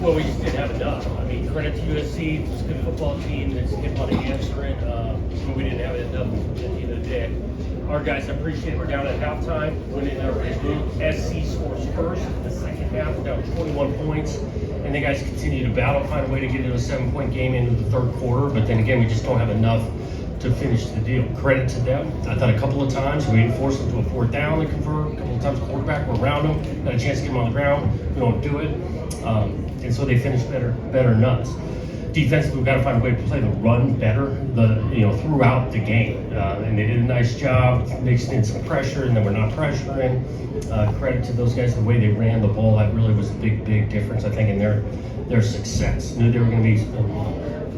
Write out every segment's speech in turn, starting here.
Well, we just didn't have enough. I mean, credit to USC, it's a good football team that's able to answer it, but we didn't have enough at the end of the day. Our guys, I appreciate it. We're down at halftime, went in there, SC scores first in the second half, we're down 21 points, and the guys continue to battle, find a way to get into a 7-point game into the third quarter, but then again, we just don't have enough to finish the deal. Credit to them. I thought a couple of times we forced them to a fourth down to convert. A couple of times quarterback were around them, got a chance to get them on the ground. We don't do it, and so they finished better than us. Defensively, we've got to find a way to play the run better, throughout the game, and they did a nice job, mixed in some pressure, and then we're not pressuring. Credit to those guys, the way they ran the ball, that really was a big difference, I think, in their success. Knew they were going to be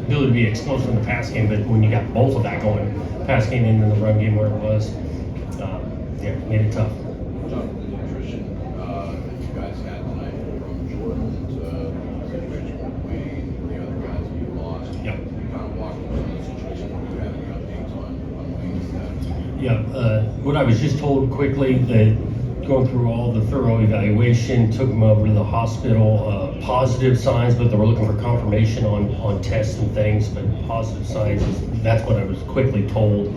ability to be explosive in the pass game, but when you got both of that going, pass game and then the run game where it was, made it tough. John, the nutrition that you guys had tonight from Jordan to situation with Wayne and the other guys that you lost. Yep. You kind of walked through the situation. Do you have any updates on Wayne's status? Yeah, what I was just told quickly, that going through all the thorough evaluation, took him over to the hospital, positive signs, but they were looking for confirmation on tests and things, but positive signs, that's what I was quickly told.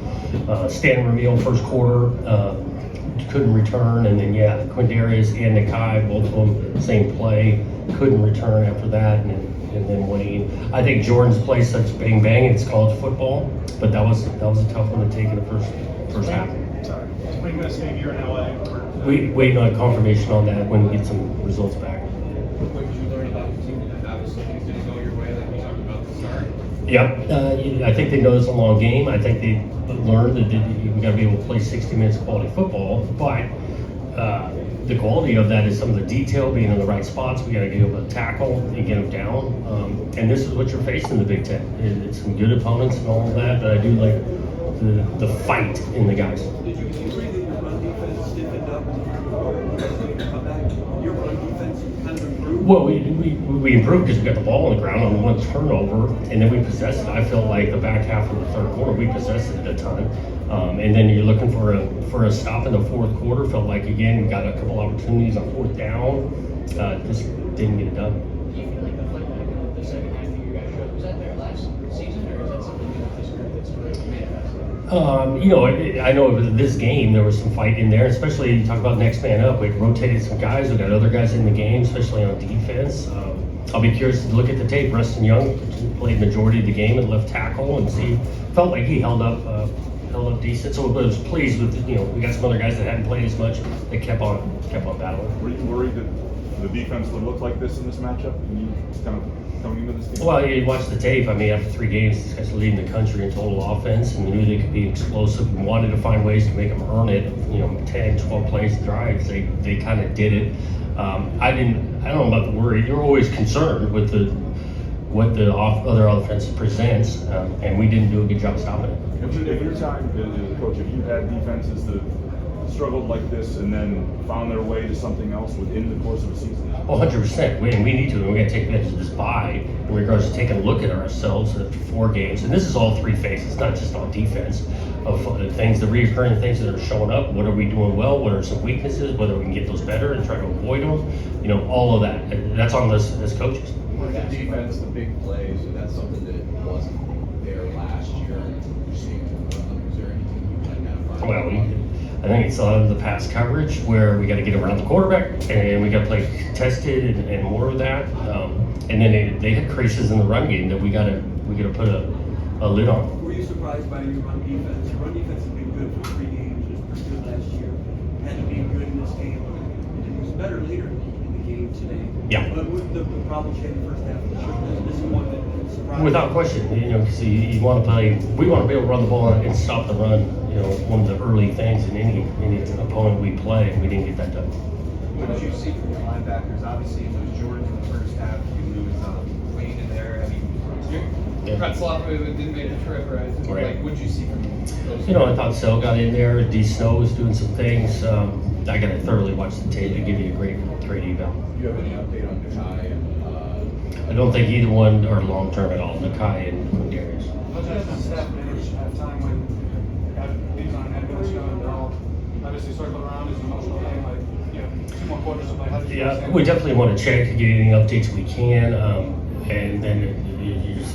Stan Ramil, first quarter, couldn't return, and then Quindarius and Nakai, both of them, same play, couldn't return after that, and then Wayne. I think Jordan's played such bang, it's college football, but that was a tough one to take in the first half. Sorry. Is Wayne going to stay here in LA? Waiting on confirmation on that when we get some results back. What did you learn about the team? Obviously, things didn't go your way, like we talked about at the start. Yeah, I think they know it's a long game. I think they learned that you got to be able to play 60 minutes of quality football, but the quality of that is some of the detail, being in the right spots. We got to be able to tackle and get them down. And this is what you're facing in the Big Ten. It's some good opponents and all of that, but I do like the fight in the guys. Did you agree that your run defense stiffened up come back? Your run defense kind of improved? Well, we improved because we got the ball on the ground on one turnover, and then we possessed it. I felt like the back half of the third quarter, we possessed it a ton. And then you're looking for a stop in the fourth quarter. Felt like, again, we got a couple opportunities on fourth down. Just didn't get it done. Do you feel like the fight back in the second half that you guys showed, was that there last season, or is that something new with this group that's sort of made it better? I know this game there was some fight in there, especially you talk about next man up. We rotated some guys. We got other guys in the game, especially on defense. I'll be curious to look at the tape. Rustin Young played majority of the game at left tackle, and felt like he held up decent. So I was pleased with we got some other guys that hadn't played as much. They kept on battling. Were you worried that the defense would look like this in this matchup? And you kind of coming into this game? Well, you watch the tape. I mean, after 3 games, these guys are leading the country in total offense, and they knew they could be explosive and wanted to find ways to make them earn it. 10, 12 plays drives. They kind of did it. I don't know about the worry. You're always concerned with what the other offense presents, and we didn't do a good job stopping it. In your time as a coach, have you had defenses that struggled like this and then found their way to something else within the course of a season? 100%. We need to. We got to take advantage of this bye in regards to taking a look at ourselves after 4 games. And this is all 3 phases, not just on defense, of the reoccurring things that are showing up. What are we doing well? What are some weaknesses? Whether we can get those better and try to avoid them. All of that. That's on us as coaches. With the defense, the big plays, and that's something that wasn't there last year. You're seeing is there anything you can identify? Well, I think it's the pass coverage where we got to get around the quarterback, and we got to play contested and more of that. And then they had creases in the run game that we got to put a lid on. Were you surprised by your run defense? Your run defense has been good for 3 games. It was pretty good last year. Had to be good in this game. It was better later in the game today. Yeah. But with the problems you had in the first half, this is one that surprised. Without question, because you want to play. We want to be able to run the ball and stop the run. One of the early things in any opponent we play, and we didn't get that done. What did you see from your linebackers? Obviously, it was Jordan in the first half. You lose Wayne in there. I mean, Pretzloff didn't make the trip, right? Right. Like, what did you see from those? I thought Sell got in there. D. Snow was doing some things. I got to thoroughly watch the tape to give you a great eval. Do you have any update on Nakai and I don't think either one are long term at all. Nakai and Quindarius. How does the staff manage at a time when you have these on head coach and they're all obviously circling around? Is an emotional thing, like, too more quarters of how did you Yeah, guys we definitely want to check, get any updates we can, and then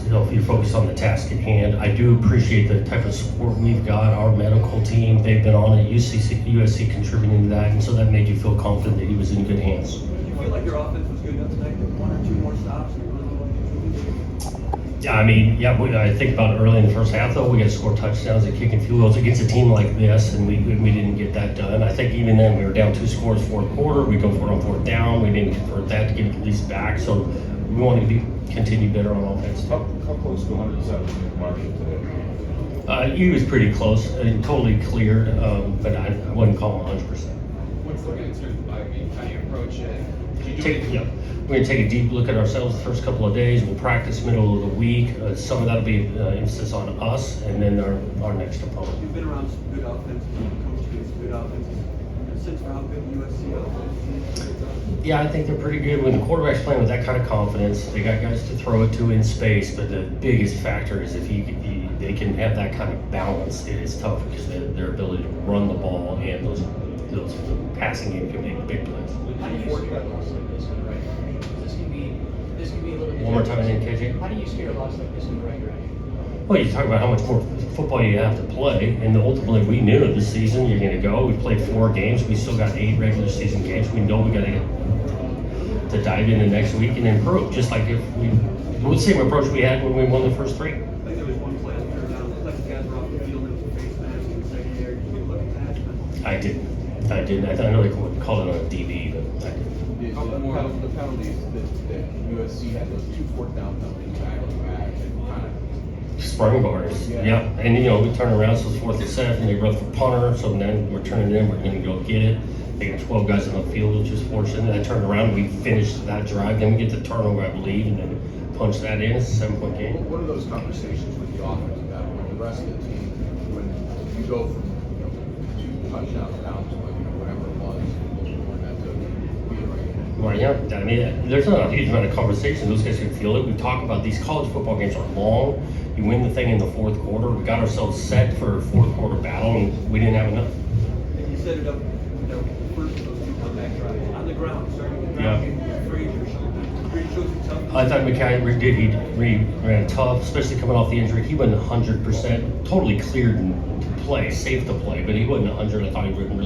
if you focus on the task at hand. I do appreciate the type of support we've got. Our medical team, they've been on at USC contributing to that, and so that made you feel confident that he was in good hands. Do you feel like your offense was good enough tonight, that one or two more stops? You really wanted to Yeah, I mean, yeah, I think about early in the first half though, we got to score touchdowns and kicking field goals against a team like this, and we didn't get that done. I think even then we were down 2 scores fourth quarter. We go for it on fourth down. We didn't convert that to get it at least back. So we want to continue better on offense. How close to 100% market today? He was pretty close and totally cleared, but I wouldn't call him 100%. What's looking at certain how do you approach it? Did you do it? Yeah, we're gonna take a deep look at ourselves the first couple of days. We'll practice middle of the week. Some of that'll be emphasis on us, and then our next opponent. You've been around some good offenses, coached against good offenses. A sense for how good the USC offense is. Yeah, I think they're pretty good. When the quarterback's playing with that kind of confidence, they got guys to throw it to in space. But the biggest factor is if they can have that kind of balance, it is tough because their ability to run the ball and those passing game can make big plays. How do you scare a loss like this in the right direction? This can be a little bit. One more time, then, KJ. How do you scare a loss like this in the right direction? Well, you talk about how much more football you have to play, and ultimately we knew this season you're going to go. We played 4 games. We still got 8 regular season games. We know we got to get to dive into next week and improve, just like if the same approach we had when we won the first 3. I think there was one play on third down, looked like the guys were off the field and was face mask in the secondary. Did you look at that? I didn't. I know they called it on a DB, but I didn't. The penalties that USC had, those 2 fourth down penalties back to back, and kind of Sprung bars, yeah. And we turn around, so it's 4th and 7, they run for punter, so then we're turning in, we're gonna go get it. They got 12 guys on the field, which is fortunate. I turned around, we finished that drive, then we get the turnover, I believe, and then punch that in. It's a 7-point game. What are those conversations with the offense about when the rest of the team, when you go from 2 touchdowns down to whatever it was, we're going to have to be right? Well, yeah, I mean, there's not a huge amount of conversation. Those guys can feel it. We talk about these college football games are long. You win the thing in the 4th quarter. We got ourselves set for a 4th quarter battle, and we didn't have enough. And you set it up, the first of those 2 comeback drives on the ground, starting the Yeah. ground game, Frazier shows you tough. I thought McKay did. He ran tough, especially coming off the injury. He wasn't 100%, totally cleared to play, safe to play, but he wasn't 100. I thought he ran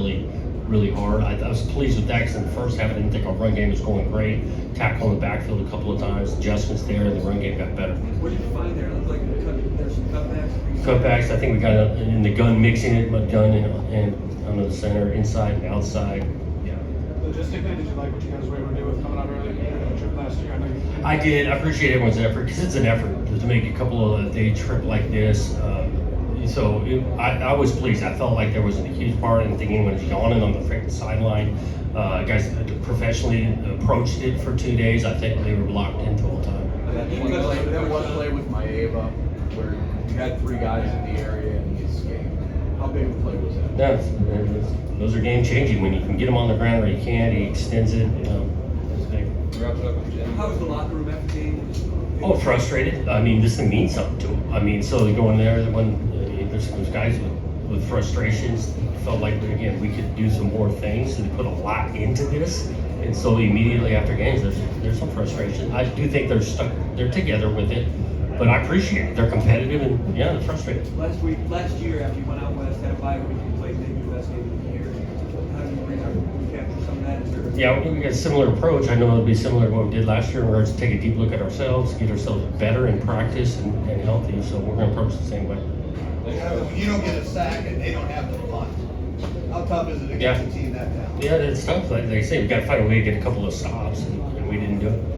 really hard. I was pleased with that because in the first half I didn't think our run game was going great. Tackle in the backfield a couple of times, adjustments there, and the run game got better. What did you find there? It looked like there's some cutbacks. Cutbacks, I think we got in the gun, mixing it, my gun and under the center, inside and outside. Yeah. Logistically, did you like what you guys were able to do with coming out early compared to the trip last year? I know you. I did. I appreciate everyone's effort because it's an effort to make a couple of day trip like this. I was pleased. I felt like there wasn't a huge part. I didn't think anyone was yawning on the freaking sideline. Guys professionally approached it for 2 days. I think they were locked in the whole time. That one play with Maeva where you had 3 guys in the area and he escaped. How big of a play was that? Those are game changing. When you can get him on the ground or you can't, he extends it. It's big. Wrap it up with Jim. How was the locker room after the game? Oh, frustrated. I mean, this thing means something to them. I mean, so they go in there, there's guys with frustrations. Felt like, again, we could do some more things. So they put a lot into this. And so immediately after games, there's some frustration. I do think they're together with it. But I appreciate it. They're competitive and, yeah, they're frustrated. Last year, after you went out west, had a bye week, you played maybe the best game of the year. How do you recapture some of that? Is there Yeah, we got a similar approach. I know it'll be similar to what we did last year. We're going to take a deep look at ourselves, get ourselves better in practice and healthy. So we're going to approach it the same way. When you don't get a sack and they don't have the punt, how tough is it against a team that talented? Yeah, it's tough. Like they say, we got to find a way to get a couple of stops, and we didn't do it.